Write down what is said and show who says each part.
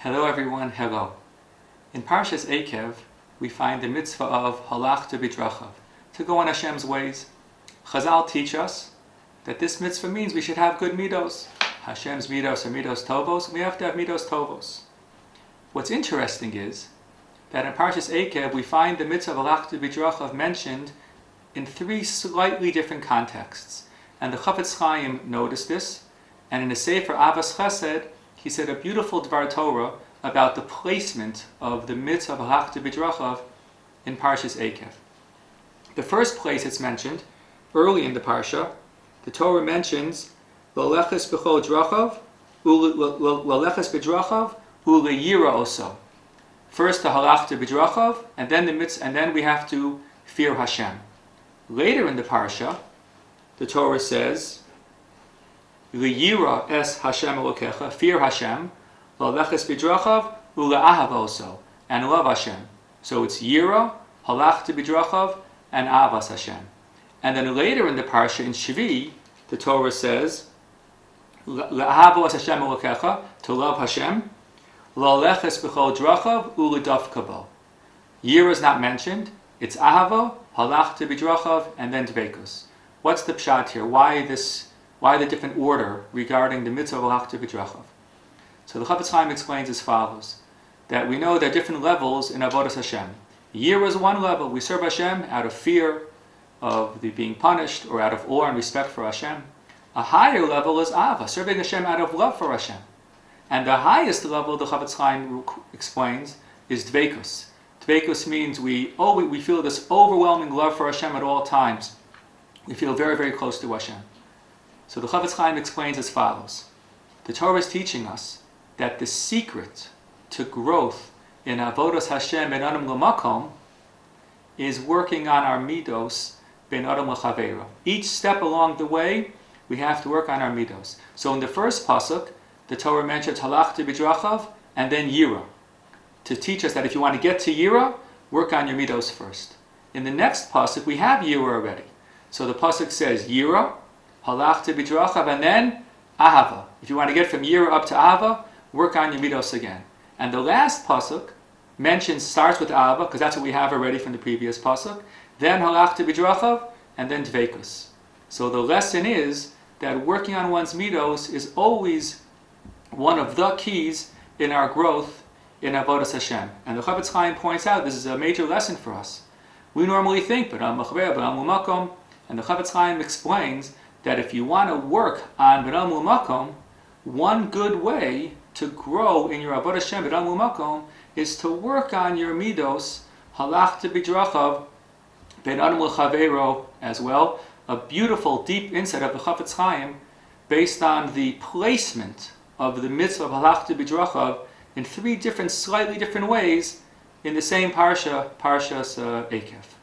Speaker 1: Hello everyone, hello. In Parshas Eikev, we find the mitzvah of halachta b'drachav, to go on Hashem's ways. Chazal teach us that this mitzvah means we should have good midos. Hashem's midos are midos tovos, we have to have midos tovos. What's interesting is that in Parshas Eikev we find the mitzvah of halachta b'drachav mentioned in three slightly different contexts. And the Chafetz Chaim noticed this, and in the Sefer Avas Chesed, he said a beautiful Dvar Torah about the placement of the mitzvah of halachta b'drachav in Parshas Eikev. The first place it's mentioned, early in the Parsha, the Torah mentions l'aleches b'chol drachav, l'aleches b'drachav, u'leyira oso. First the halachta b'drachav, and then the mitzvah, and then we have to fear Hashem. Later in the Parsha, the Torah says, L'yira es Hashem Elokecha, fear Hashem, l'aleches b'drachav, u'le'ahav oso, and love Hashem. So it's yira, halachta b'drachav, and avas Hashem. And then later in the parsha, in Shvi, the Torah says, L'ahav Hashem Elokecha, to love Hashem, l'aleches b'chol drachav, u'ledafka bo. Yira is not mentioned, it's ahava, halachta b'drachav, and then dveikus. What's the pshat here? Why the different order regarding the mitzvah of halachta b'drachav? So the Chafetz Chaim explains as follows, that we know there are different levels in avodas Hashem. Yira is one level. We serve Hashem out of fear of the being punished, or out of awe and respect for Hashem. A higher level is ava, serving Hashem out of love for Hashem. And the highest level, the Chafetz Chaim explains, is dveikus. Dveikus means we feel this overwhelming love for Hashem at all times. We feel very, very close to Hashem. So the Chafetz Chaim explains as follows. The Torah is teaching us that the secret to growth in avodas Hashem ben adam l'makom is working on our midos ben adam l'chaveiro. Each step along the way, we have to work on our midos. So in the first pasuk, the Torah mentions halachta b'drachav and then yira, to teach us that if you want to get to yira, work on your midos first. In the next pasuk, we have yira already. So the pasuk says yira, halachta b'drachav, and then ahava. If you want to get from yira up to ahava, work on your midos again. And the last pasuk starts with ahava, because that's what we have already from the previous pasuk. Then halachta b'drachav, and then dveikus. So the lesson is that working on one's midos is always one of the keys in our growth in avodas Hashem. And the Chafetz Chaim points out this is a major lesson for us. We normally think, and the Chafetz Chaim explains that if you want to work on B'nam L'makom, one good way to grow in your avodas Hashem B'nam L'makom is to work on your midos, halachta b'drachav, ben adam l'chaveiro as well. A beautiful, deep insight of the Chafetz Chaim based on the placement of the mitzvah of halachta b'drachav in three different, slightly different ways in the same parsha, Parshas Eikev.